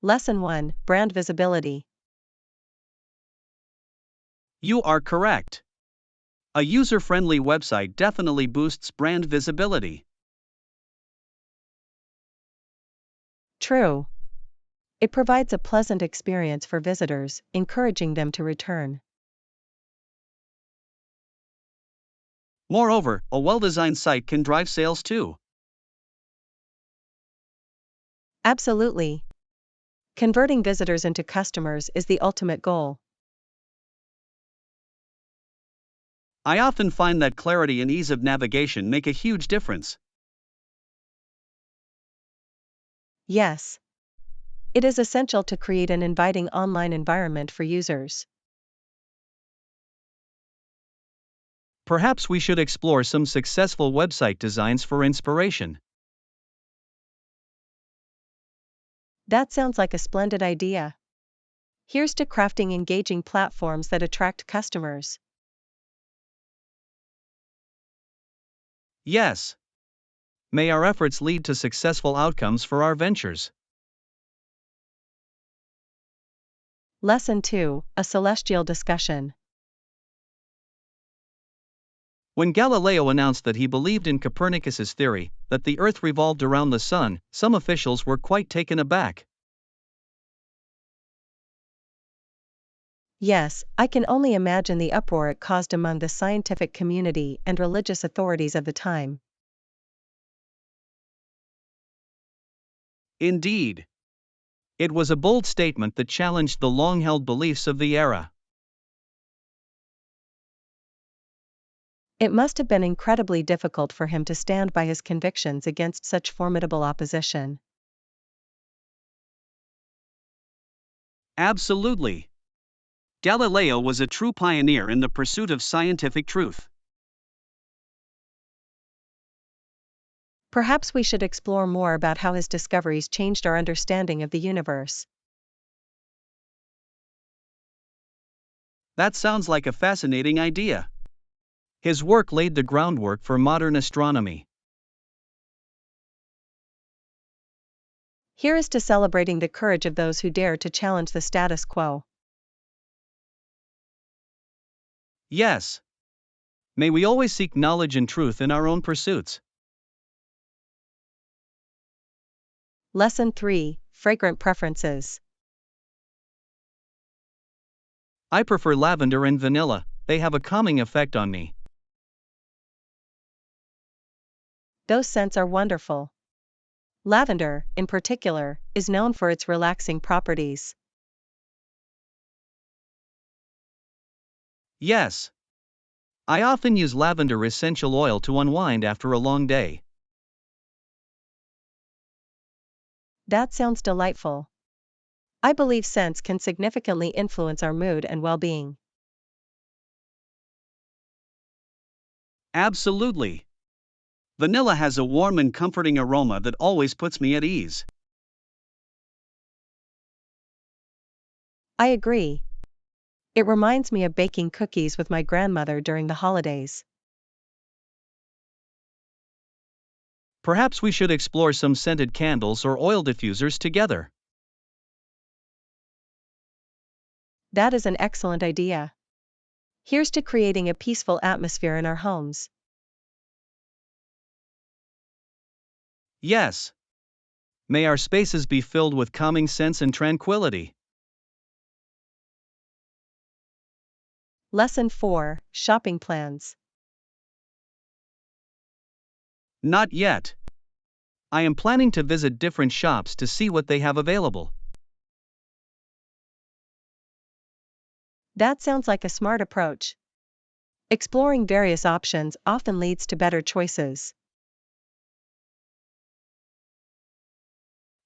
Lesson 1: Brand Visibility. You are correct. A user-friendly website definitely boosts brand visibility. True. It provides a pleasant experience for visitors, encouraging them to return. Moreover, a well-designed site can drive sales too. Absolutely. Converting visitors into customers is the ultimate goal. I often find that clarity and ease of navigation make a huge difference. Yes. It is essential to create an inviting online environment for users. Perhaps we should explore some successful website designs for inspiration. That sounds like a splendid idea. Here's to crafting engaging platforms that attract customers. Yes. May our efforts lead to successful outcomes for our ventures. Lesson 2: A Celestial Discussion. When Galileo announced that he believed in Copernicus's theory that the Earth revolved around the Sun, some officials were quite taken aback. Yes, I can only imagine the uproar it caused among the scientific community and religious authorities of the time. Indeed. It was a bold statement that challenged the long-held beliefs of the era. It must have been incredibly difficult for him to stand by his convictions against such formidable opposition. Absolutely. Galileo was a true pioneer in the pursuit of scientific truth. Perhaps we should explore more about how his discoveries changed our understanding of the universe. That sounds like a fascinating idea. His work laid the groundwork for modern astronomy. Here is to celebrating the courage of those who dare to challenge the status quo. Yes. May we always seek knowledge and truth in our own pursuits. Lesson 3: Fragrant Preferences. I prefer lavender and vanilla, they have a calming effect on me. Those scents are wonderful. Lavender, in particular, is known for its relaxing properties. Yes. I often use lavender essential oil to unwind after a long day. That sounds delightful. I believe scents can significantly influence our mood and well-being. Absolutely. Vanilla has a warm and comforting aroma that always puts me at ease. I agree. It reminds me of baking cookies with my grandmother during the holidays. Perhaps we should explore some scented candles or oil diffusers together. That is an excellent idea. Here's to creating a peaceful atmosphere in our homes. Yes. May our spaces be filled with calming scents and tranquility. Lesson 4: Shopping Plans. Not yet. I am planning to visit different shops to see what they have available. That sounds like a smart approach. Exploring various options often leads to better choices.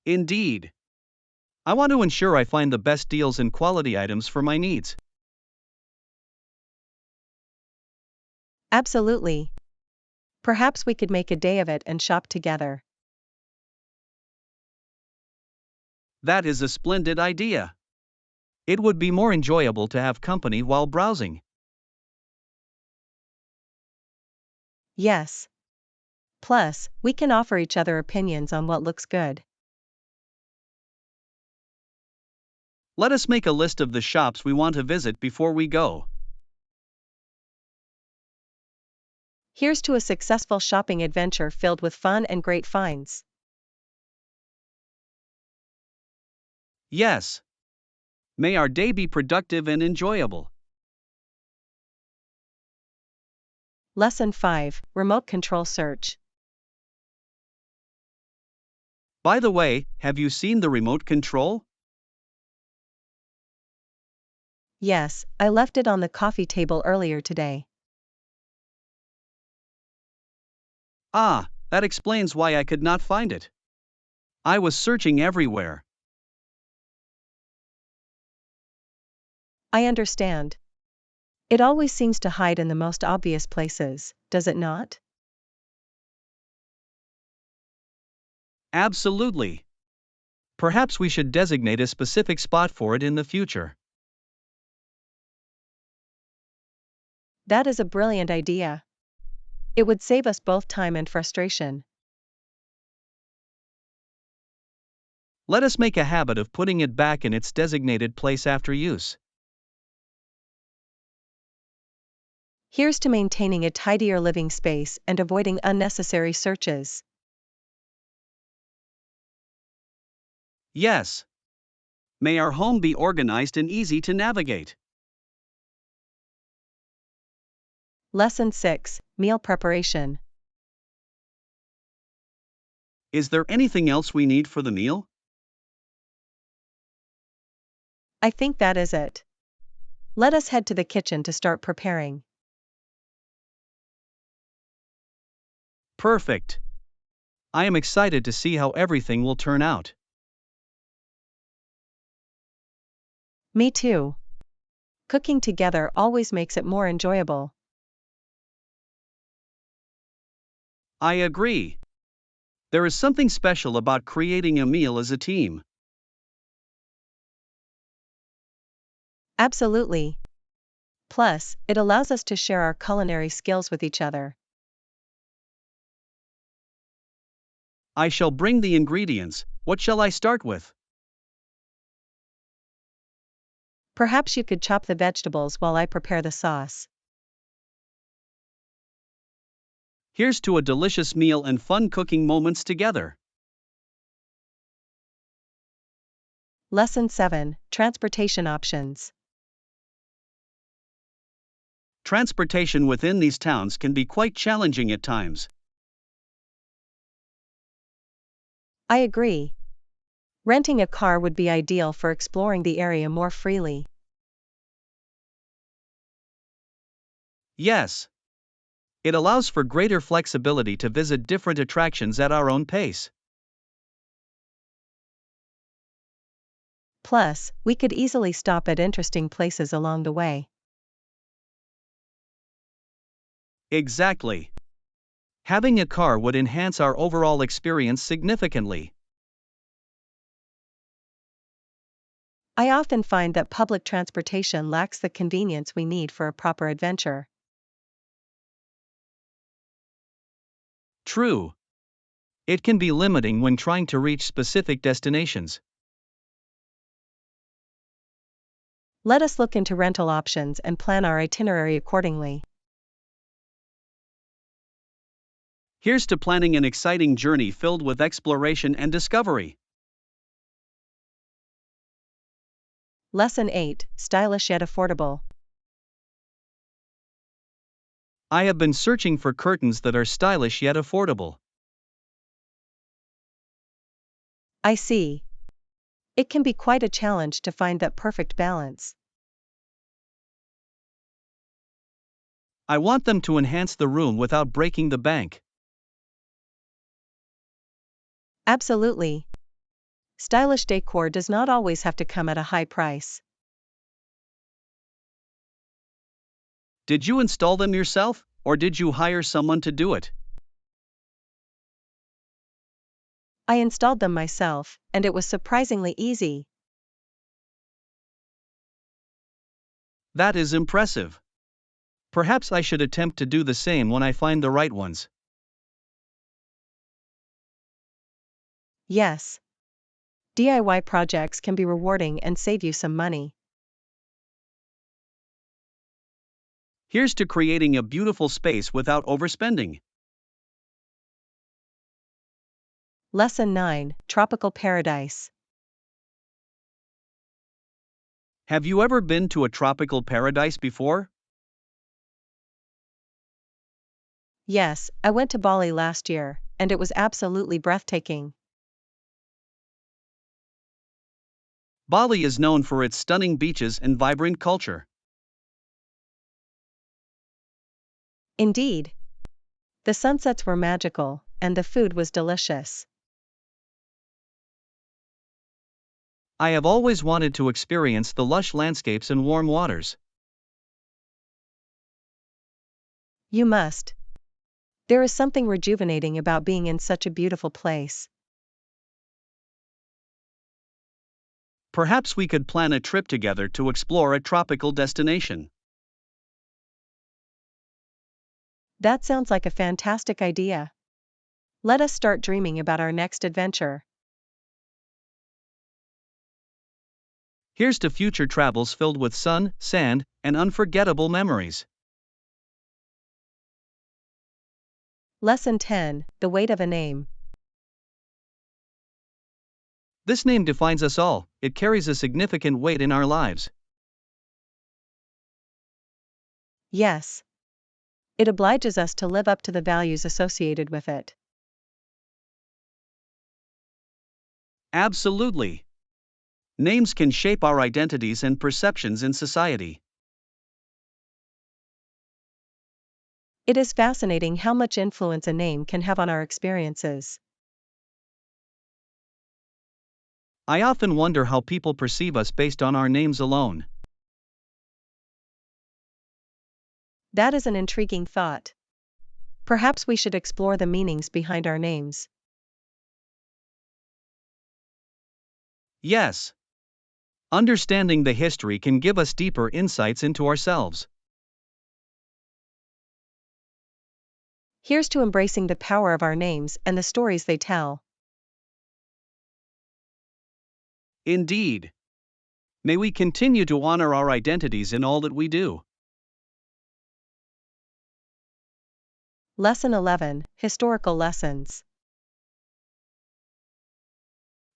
Indeed. I want to ensure I find the best deals and quality items for my needs. Absolutely. Perhaps we could make a day of it and shop together. That is a splendid idea. It would be more enjoyable to have company while browsing. Yes. Plus, we can offer each other opinions on what looks good. Let us make a list of the shops we want to visit before we go. Here's to a successful shopping adventure filled with fun and great finds. Yes. May our day be productive and enjoyable. Lesson 5, Remote Control Search. By the way, have you seen the remote control? Yes, I left it on the coffee table earlier today. Ah, that explains why I could not find it. I was searching everywhere. I understand. It always seems to hide in the most obvious places, does it not? Absolutely. Perhaps we should designate a specific spot for it in the future. That is a brilliant idea. It would save us both time and frustration. Let us make a habit of putting it back in its designated place after use. Here's to maintaining a tidier living space and avoiding unnecessary searches. Yes. May our home be organized and easy to navigate. Lesson 6, Meal Preparation. Is there anything else we need for the meal? I think that is it. Let us head to the kitchen to start preparing. Perfect. I am excited to see how everything will turn out. Me too. Cooking together always makes it more enjoyable. I agree. There is something special about creating a meal as a team. Absolutely. Plus, it allows us to share our culinary skills with each other. I shall bring the ingredients. What shall I start with? Perhaps you could chop the vegetables while I prepare the sauce. Here's to a delicious meal and fun cooking moments together. Lesson 7, Transportation Options. Transportation within these towns can be quite challenging at times. I agree. Renting a car would be ideal for exploring the area more freely. Yes. It allows for greater flexibility to visit different attractions at our own pace. Plus, we could easily stop at interesting places along the way. Exactly. Having a car would enhance our overall experience significantly. I often find that public transportation lacks the convenience we need for a proper adventure. True. It can be limiting when trying to reach specific destinations. Let us look into rental options and plan our itinerary accordingly. Here's to planning an exciting journey filled with exploration and discovery. Lesson 8, Stylish yet affordable. I have been searching for curtains that are stylish yet affordable. I see. It can be quite a challenge to find that perfect balance. I want them to enhance the room without breaking the bank. Absolutely. Stylish decor does not always have to come at a high price. Did you install them yourself, or did you hire someone to do it? I installed them myself, and it was surprisingly easy. That is impressive. Perhaps I should attempt to do the same when I find the right ones. Yes. DIY projects can be rewarding and save you some money. Here's to creating a beautiful space without overspending. Lesson 9: Tropical Paradise. Have you ever been to a tropical paradise before? Yes, I went to Bali last year, and it was absolutely breathtaking. Bali is known for its stunning beaches and vibrant culture. Indeed. The sunsets were magical, and the food was delicious. I have always wanted to experience the lush landscapes and warm waters. You must. There is something rejuvenating about being in such a beautiful place. Perhaps we could plan a trip together to explore a tropical destination. That sounds like a fantastic idea. Let us start dreaming about our next adventure. Here's to future travels filled with sun, sand, and unforgettable memories. Lesson 10: The Weight of a Name. This name defines us all, it carries a significant weight in our lives. Yes. It obliges us to live up to the values associated with it. Absolutely. Names can shape our identities and perceptions in society. It is fascinating how much influence a name can have on our experiences. I often wonder how people perceive us based on our names alone. That is an intriguing thought. Perhaps we should explore the meanings behind our names. Yes. Understanding the history can give us deeper insights into ourselves. Here's to embracing the power of our names and the stories they tell. Indeed. May we continue to honor our identities in all that we do. Lesson 11: Historical Lessons.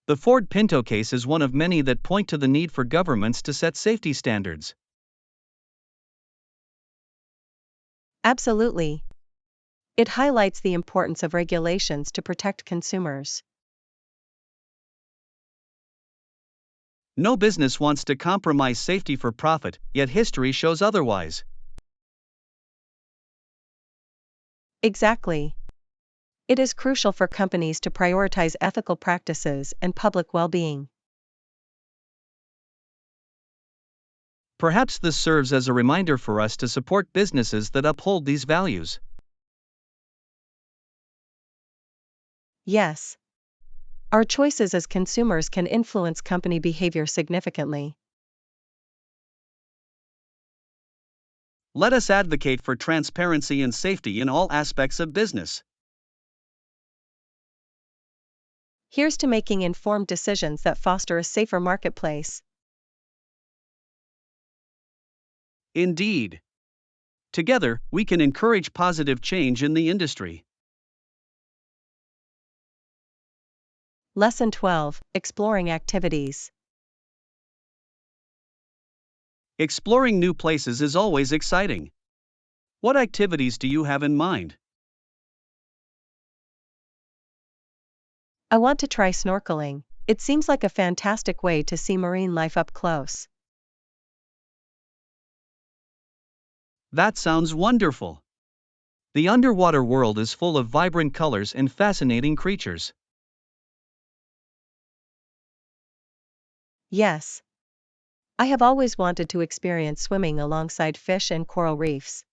The Ford Pinto case is one of many that point to the need for governments to set safety standards. Absolutely. It highlights the importance of regulations to protect consumers. No business wants to compromise safety for profit, yet history shows otherwise. Exactly. It is crucial for companies to prioritize ethical practices and public well-being. Perhaps this serves as a reminder for us to support businesses that uphold these values. Yes. Our choices as consumers can influence company behavior significantly. Let us advocate for transparency and safety in all aspects of business. Here's to making informed decisions that foster a safer marketplace. Indeed. Together, we can encourage positive change in the industry. Lesson 12: Exploring Activities. Exploring new places is always exciting. What activities do you have in mind? I want to try snorkeling. It seems like a fantastic way to see marine life up close. That sounds wonderful. The underwater world is full of vibrant colors and fascinating creatures. Yes. I have always wanted to experience swimming alongside fish and coral reefs.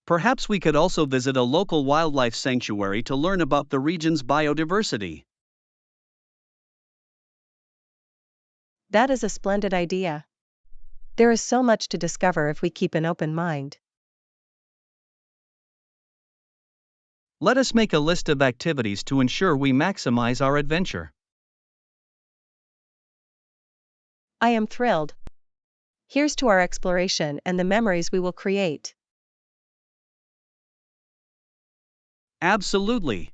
Perhaps we could also visit a local wildlife sanctuary to learn about the region's biodiversity. That is a splendid idea. There is so much to discover if we keep an open mind. Let us make a list of activities to ensure we maximize our adventure. I am thrilled. Here's to our exploration and the memories we will create. Absolutely.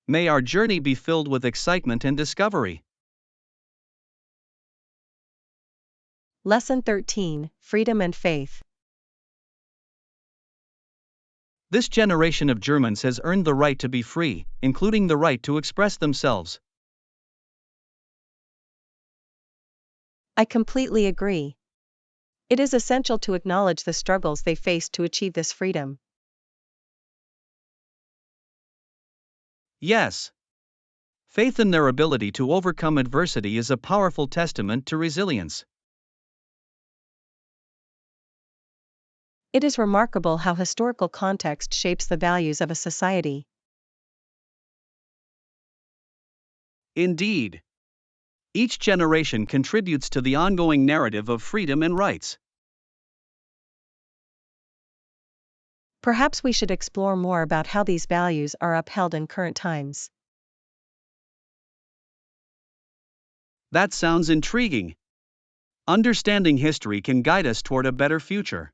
May our journey be filled with excitement and discovery. Lesson 13, Freedom and Faith. This generation of Germans has earned the right to be free, including the right to express themselves. I completely agree. It is essential to acknowledge the struggles they faced to achieve this freedom. Yes. Faith in their ability to overcome adversity is a powerful testament to resilience. It is remarkable how historical context shapes the values of a society. Indeed. Each generation contributes to the ongoing narrative of freedom and rights. Perhaps we should explore more about how these values are upheld in current times. That sounds intriguing. Understanding history can guide us toward a better future.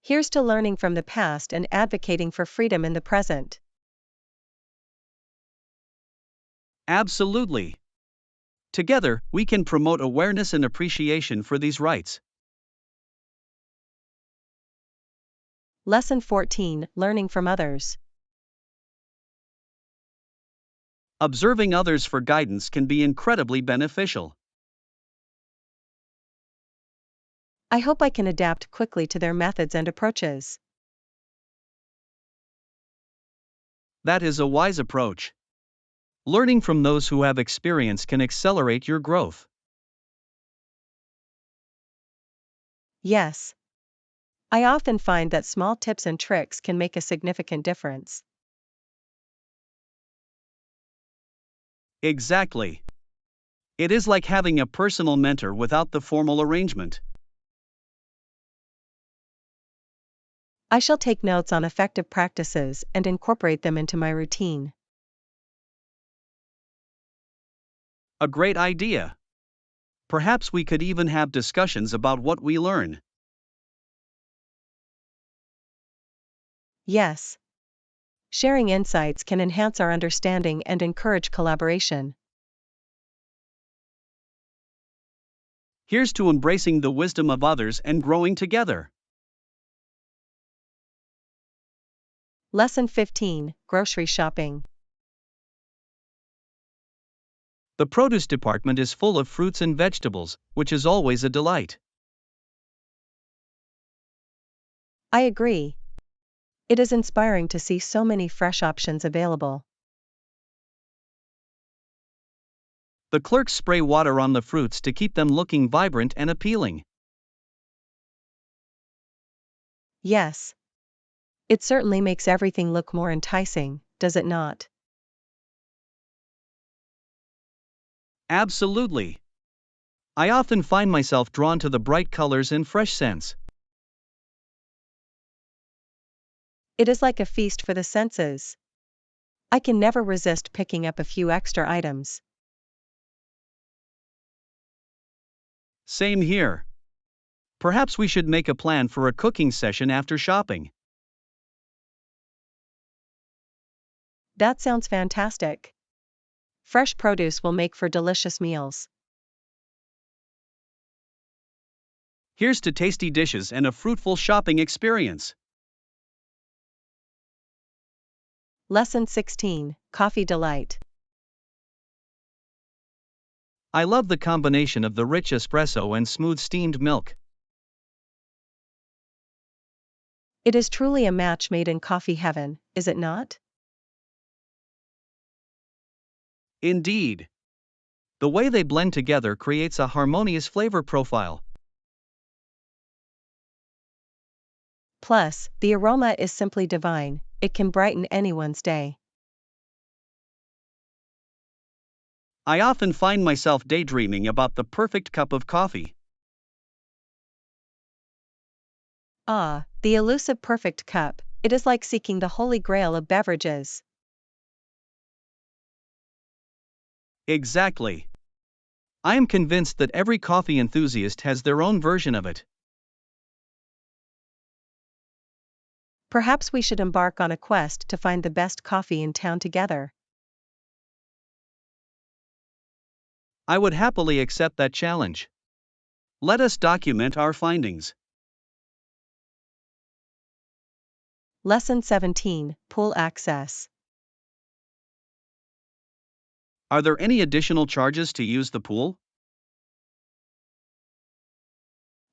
Here's to learning from the past and advocating for freedom in the present. Absolutely. Together, we can promote awareness and appreciation for these rights. Lesson 14, Learning from Others. Observing others for guidance can be incredibly beneficial. I hope I can adapt quickly to their methods and approaches. That is a wise approach. Learning from those who have experience can accelerate your growth. Yes. I often find that small tips and tricks can make a significant difference. Exactly. It is like having a personal mentor without the formal arrangement. I shall take notes on effective practices and incorporate them into my routine. A great idea. Perhaps we could even have discussions about what we learn. Yes. Sharing insights can enhance our understanding and encourage collaboration. Here's to embracing the wisdom of others and growing together. Lesson 15, Grocery Shopping. The produce department is full of fruits and vegetables, which is always a delight. I agree. It is inspiring to see so many fresh options available. The clerks spray water on the fruits to keep them looking vibrant and appealing. Yes. It certainly makes everything look more enticing, does it not? Absolutely. I often find myself drawn to the bright colors and fresh scents. It is like a feast for the senses. I can never resist picking up a few extra items. Same here. Perhaps we should make a plan for a cooking session after shopping. That sounds fantastic. Fresh produce will make for delicious meals. Here's to tasty dishes and a fruitful shopping experience. Lesson 16, Coffee Delight. I love the combination of the rich espresso and smooth steamed milk. It is truly a match made in coffee heaven, is it not? Indeed. The way they blend together creates a harmonious flavor profile. Plus, the aroma is simply divine, it can brighten anyone's day. I often find myself daydreaming about the perfect cup of coffee. Ah, The elusive perfect cup, it is like seeking the holy grail of beverages. Exactly. I am convinced that every coffee enthusiast has their own version of it. Perhaps we should embark on a quest to find the best coffee in town together. I would happily accept that challenge. Let us document our findings. Lesson 17, Pool Access. Are there any additional charges to use the pool?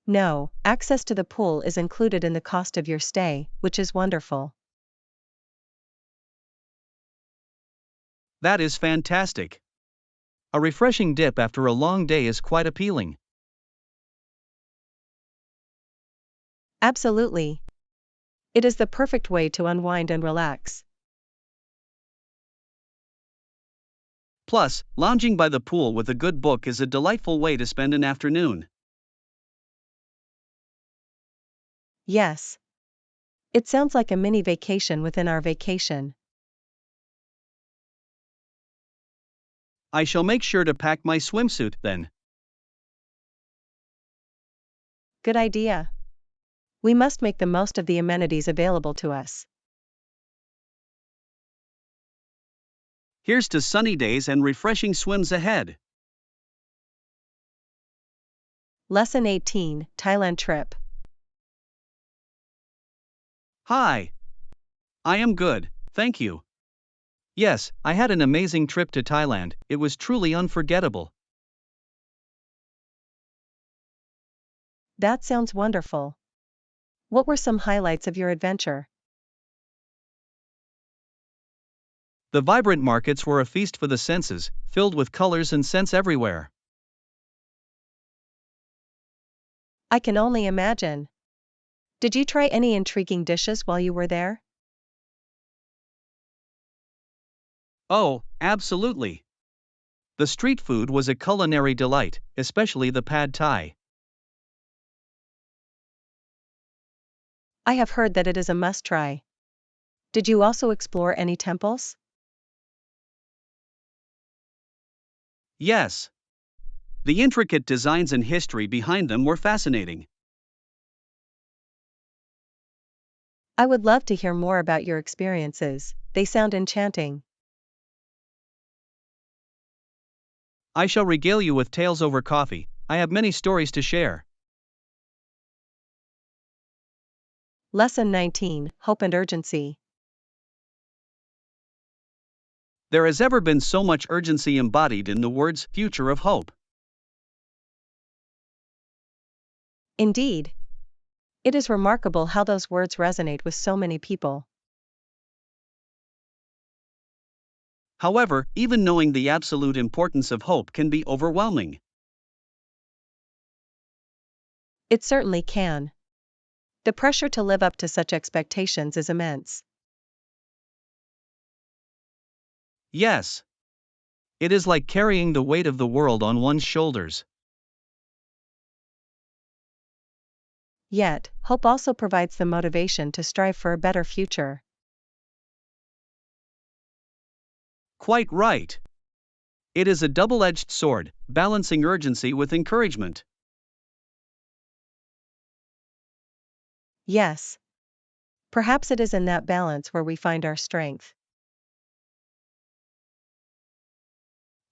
No, access to the pool is included in the cost of your stay, which is wonderful. That is fantastic. A refreshing dip after a long day is quite appealing. Absolutely. It is the perfect way to unwind and relax. Plus, lounging by the pool with a good book is a delightful way to spend an afternoon. Yes. It sounds like a mini vacation within our vacation. I shall make sure to pack my swimsuit then. Good idea. We must make the most of the amenities available to us. Here's to sunny days and refreshing swims ahead. Lesson 18, Thailand Trip. Hi. I am good, thank you. Yes, I had an amazing trip to Thailand, it was truly unforgettable. That sounds wonderful. What were some highlights of your adventure? The vibrant markets were a feast for the senses, filled with colors and scents everywhere. I can only imagine. Did you try any intriguing dishes while you were there? Oh, absolutely. The street food was a culinary delight, especially the pad thai. I have heard that it is a must-try. Did you also explore any temples? Yes. The intricate designs and history behind them were fascinating. I would love to hear more about your experiences, they sound enchanting. I shall regale you with tales over coffee, I have many stories to share. Lesson 19, Hope and Urgency. There has ever been so much urgency embodied in the words future of hope. Indeed. It is remarkable how those words resonate with so many people. However, even knowing the absolute importance of hope can be overwhelming. It certainly can. The pressure to live up to such expectations is immense. Yes. It is like carrying the weight of the world on one's shoulders. Yet, hope also provides the motivation to strive for a better future. Quite right. It is a double-edged sword, balancing urgency with encouragement. Yes. Perhaps it is in that balance where we find our strength.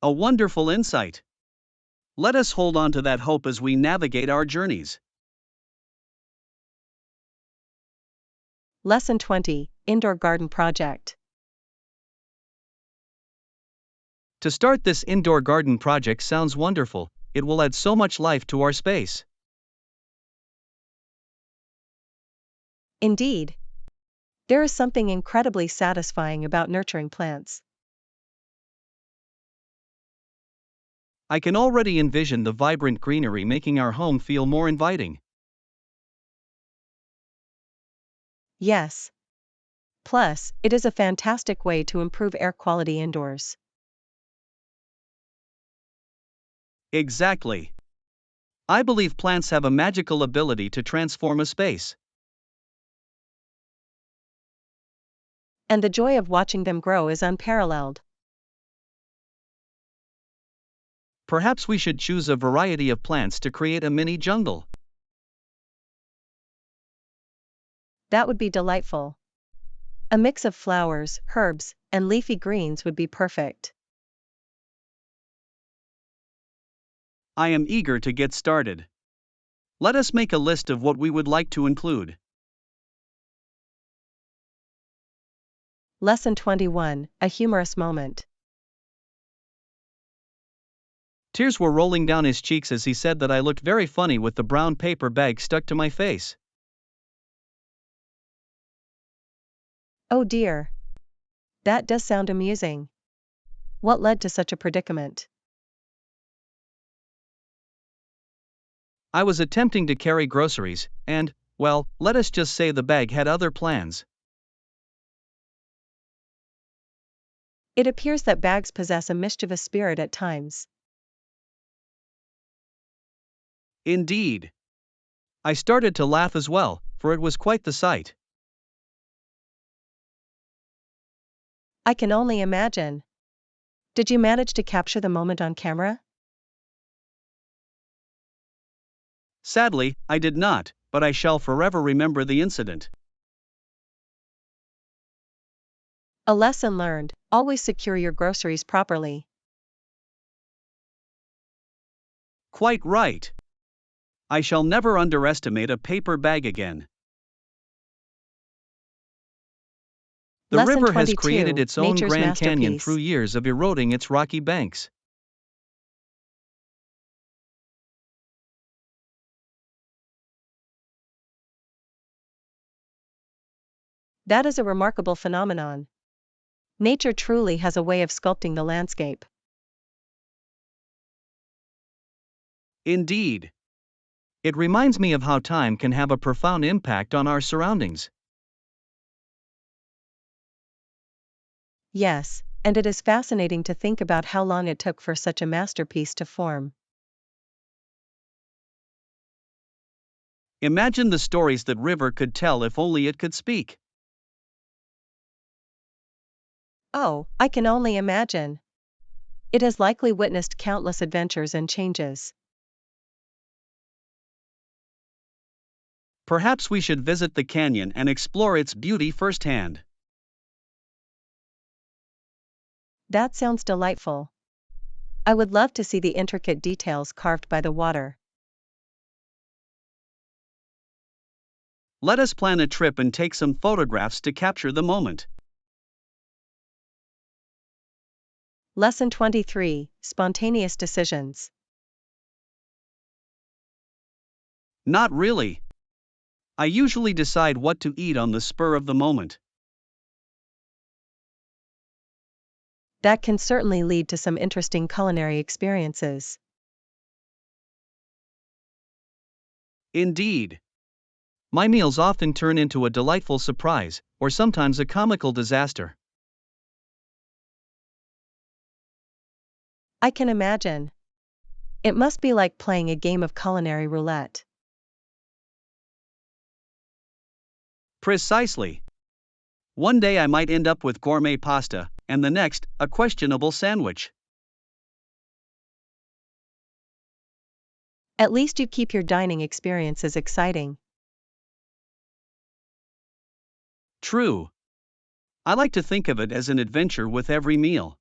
A wonderful insight. Let us hold on to that hope as we navigate our journeys. Lesson 20, Indoor Garden Project. To start this indoor garden project sounds wonderful, it will add so much life to our space. Indeed. There is something incredibly satisfying about nurturing plants. I can already envision the vibrant greenery making our home feel more inviting. Yes. Plus, it is a fantastic way to improve air quality indoors. Exactly. I believe plants have a magical ability to transform a space. And the joy of watching them grow is unparalleled. Perhaps we should choose a variety of plants to create a mini jungle. That would be delightful. A mix of flowers, herbs, and leafy greens would be perfect. I am eager to get started. Let us make a list of what we would like to include. Lesson 21, a humorous moment. Tears were rolling down his cheeks as he said that I looked very funny with the brown paper bag stuck to my face. Oh dear. That does sound amusing. What led to such a predicament? I was attempting to carry groceries, and, well, let us just say the bag had other plans. It appears that bags possess a mischievous spirit at times. Indeed. I started to laugh as well, for it was quite the sight. I can only imagine. Did you manage to capture the moment on camera? Sadly, I did not, but I shall forever remember the incident. A lesson learned: always secure your groceries properly. Quite right. I shall never underestimate a paper bag again. The Lesson river has 22, created its own nature's Grand Canyon masterpiece. through years of eroding its rocky banks. That is a remarkable phenomenon. Nature truly has a way of sculpting the landscape. Indeed. It reminds me of how time can have a profound impact on our surroundings. Yes, and it is fascinating to think about how long it took for such a masterpiece to form. Imagine the stories that river could tell if only it could speak. Oh, I can only imagine. It has likely witnessed countless adventures and changes. Perhaps we should visit the canyon and explore its beauty firsthand. That sounds delightful. I would love to see the intricate details carved by the water. Let us plan a trip and take some photographs to capture the moment. Lesson 23, spontaneous decisions. Not really. I usually decide what to eat on the spur of the moment. That can certainly lead to some interesting culinary experiences. Indeed. My meals often turn into a delightful surprise, or sometimes a comical disaster. I can imagine. It must be like playing a game of culinary roulette. Precisely. One day I might end up with gourmet pasta, and the next, a questionable sandwich. At least you keep your dining experiences exciting. True. I like to think of it as an adventure with every meal.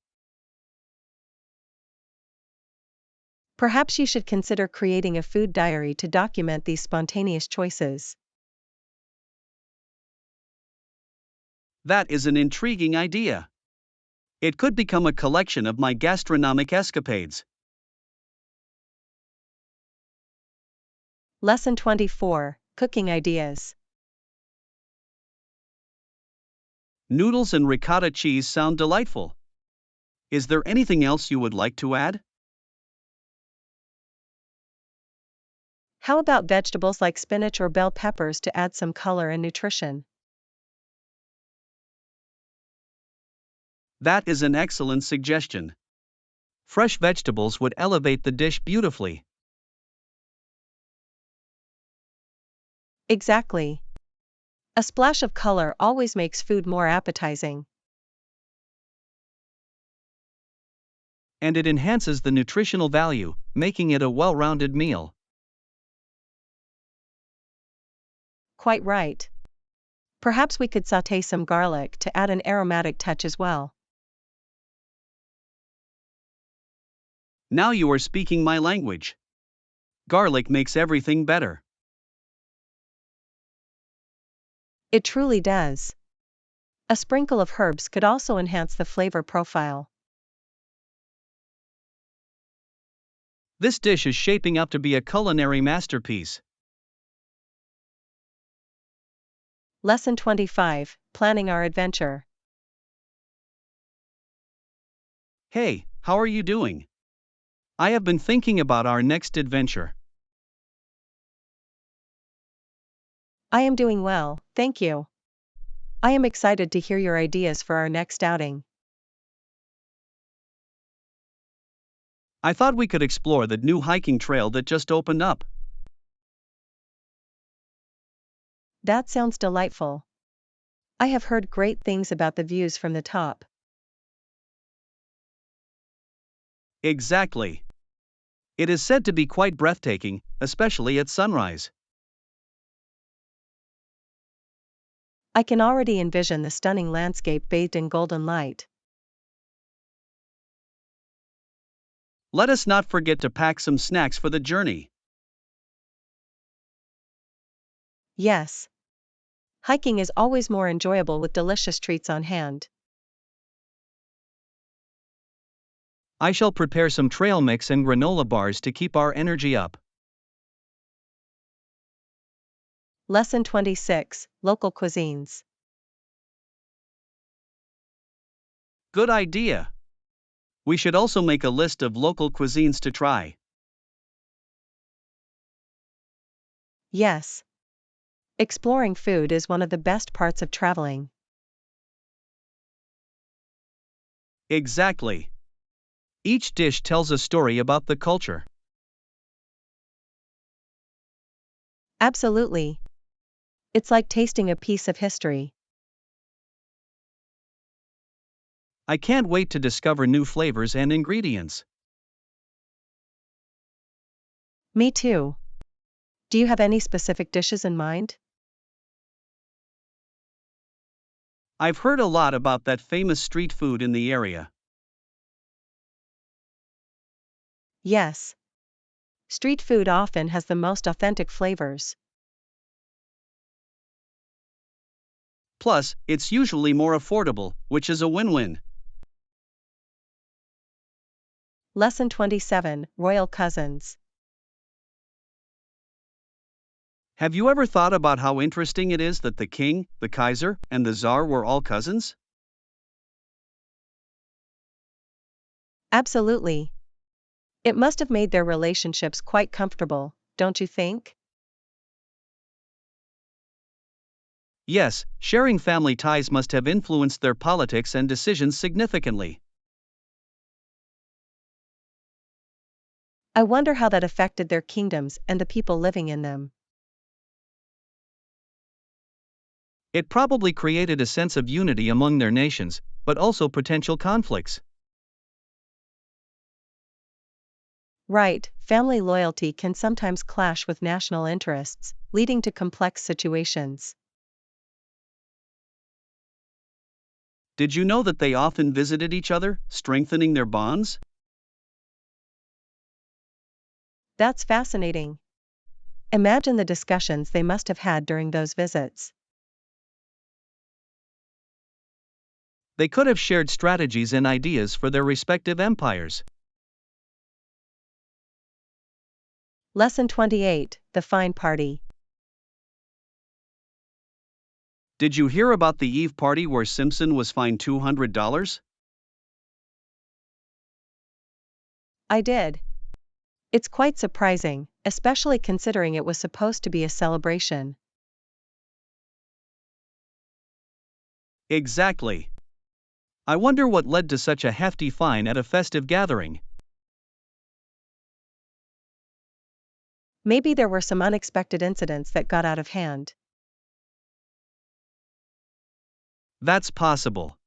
Perhaps you should consider creating a food diary to document these spontaneous choices. That is an intriguing idea. It could become a collection of my gastronomic escapades. Lesson 24, cooking ideas. Noodles and ricotta cheese sound delightful. Is there anything else you would like to add? How about vegetables like spinach or bell peppers to add some color and nutrition? That is an excellent suggestion. Fresh vegetables would elevate the dish beautifully. Exactly. A splash of color always makes food more appetizing. And it enhances the nutritional value, making it a well-rounded meal. Quite right. Perhaps we could sauté some garlic to add an aromatic touch as well. Now you are speaking my language. Garlic makes everything better. It truly does. A sprinkle of herbs could also enhance the flavor profile. This dish is shaping up to be a culinary masterpiece. Lesson 25, Planning Our Adventure. Hey, how are you doing? I have been thinking about our next adventure. I am doing well, thank you. I am excited to hear your ideas for our next outing. I thought we could explore the new hiking trail that just opened up. That sounds delightful. I have heard great things about the views from the top. Exactly. It is said to be quite breathtaking, especially at sunrise. I can already envision the stunning landscape bathed in golden light. Let us not forget to pack some snacks for the journey. Yes. Hiking is always more enjoyable with delicious treats on hand. I shall prepare some trail mix and granola bars to keep our energy up. Lesson 26, Local Cuisines. Good idea. We should also make a list of local cuisines to try. Yes. Exploring food is one of the best parts of traveling. Exactly. Each dish tells a story about the culture. Absolutely. It's like tasting a piece of history. I can't wait to discover new flavors and ingredients. Me too. Do you have any specific dishes in mind? I've heard a lot about that famous street food in the area. Yes. Street food often has the most authentic flavors. Plus, it's usually more affordable, which is a win-win. Lesson 27, Royal Cousins. Have you ever thought about how interesting it is that the king, the Kaiser, and the Tsar were all cousins? Absolutely. It must have made their relationships quite comfortable, don't you think? Yes, sharing family ties must have influenced their politics and decisions significantly. I wonder how that affected their kingdoms and the people living in them. It probably created a sense of unity among their nations, but also potential conflicts. Right, family loyalty can sometimes clash with national interests, leading to complex situations. Did you know that they often visited each other, strengthening their bonds? That's fascinating. Imagine the discussions they must have had during those visits. They could have shared strategies and ideas for their respective empires. Lesson 28, The Fine Party. Did you hear about the Eve party where Simpson was fined $200? I did. It's quite surprising, especially considering it was supposed to be a celebration. Exactly. I wonder what led to such a hefty fine at a festive gathering. Maybe there were some unexpected incidents that got out of hand. That's possible.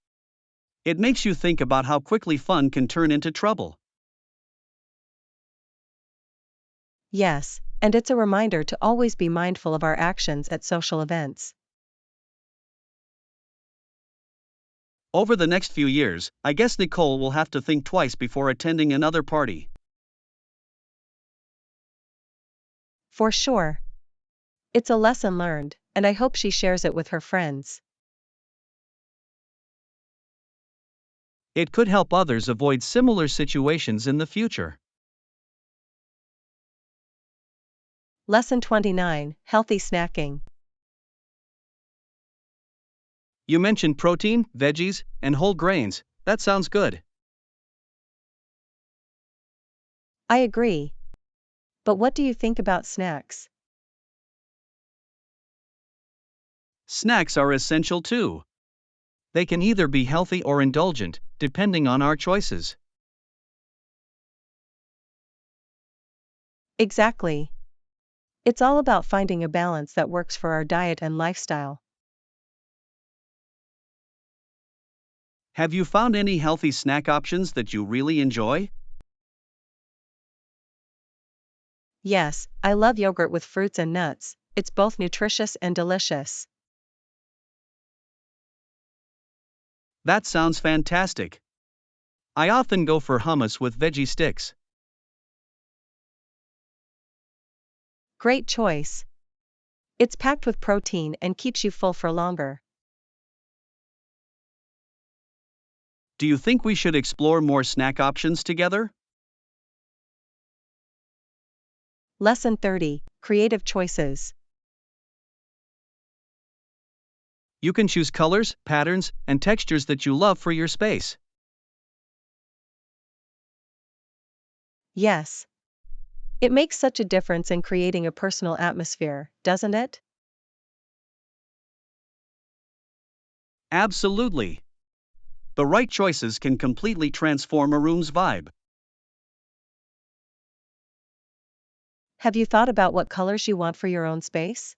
It makes you think about how quickly fun can turn into trouble. Yes, and it's a reminder to always be mindful of our actions at social events. Over the next few years, I guess Nicole will have to think twice before attending another party. For sure. It's a lesson learned, and I hope she shares it with her friends. It could help others avoid similar situations in the future. Lesson 29: Healthy Snacking. You mentioned protein, veggies, and whole grains. That sounds good. I agree. But what do you think about snacks? Snacks are essential too. They can either be healthy or indulgent, depending on our choices. Exactly. It's all about finding a balance that works for our diet and lifestyle. Have you found any healthy snack options that you really enjoy? Yes, I love yogurt with fruits and nuts. It's both nutritious and delicious. That sounds fantastic. I often go for hummus with veggie sticks. Great choice. It's packed with protein and keeps you full for longer. Do you think we should explore more snack options together? Lesson 30: Creative Choices. You can choose colors, patterns, and textures that you love for your space. Yes. It makes such a difference in creating a personal atmosphere, doesn't it? Absolutely. The right choices can completely transform a room's vibe. Have you thought about what colors you want for your own space?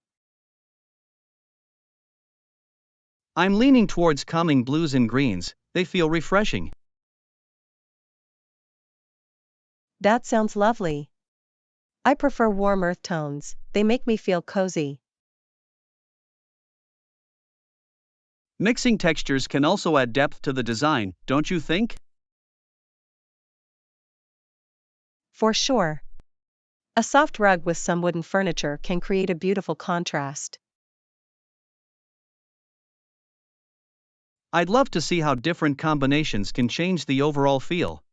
I'm leaning towards calming blues and greens, they feel refreshing. That sounds lovely. I prefer warm earth tones, they make me feel cozy. Mixing textures can also add depth to the design, don't you think? For sure. A soft rug with some wooden furniture can create a beautiful contrast. I'd love to see how different combinations can change the overall feel.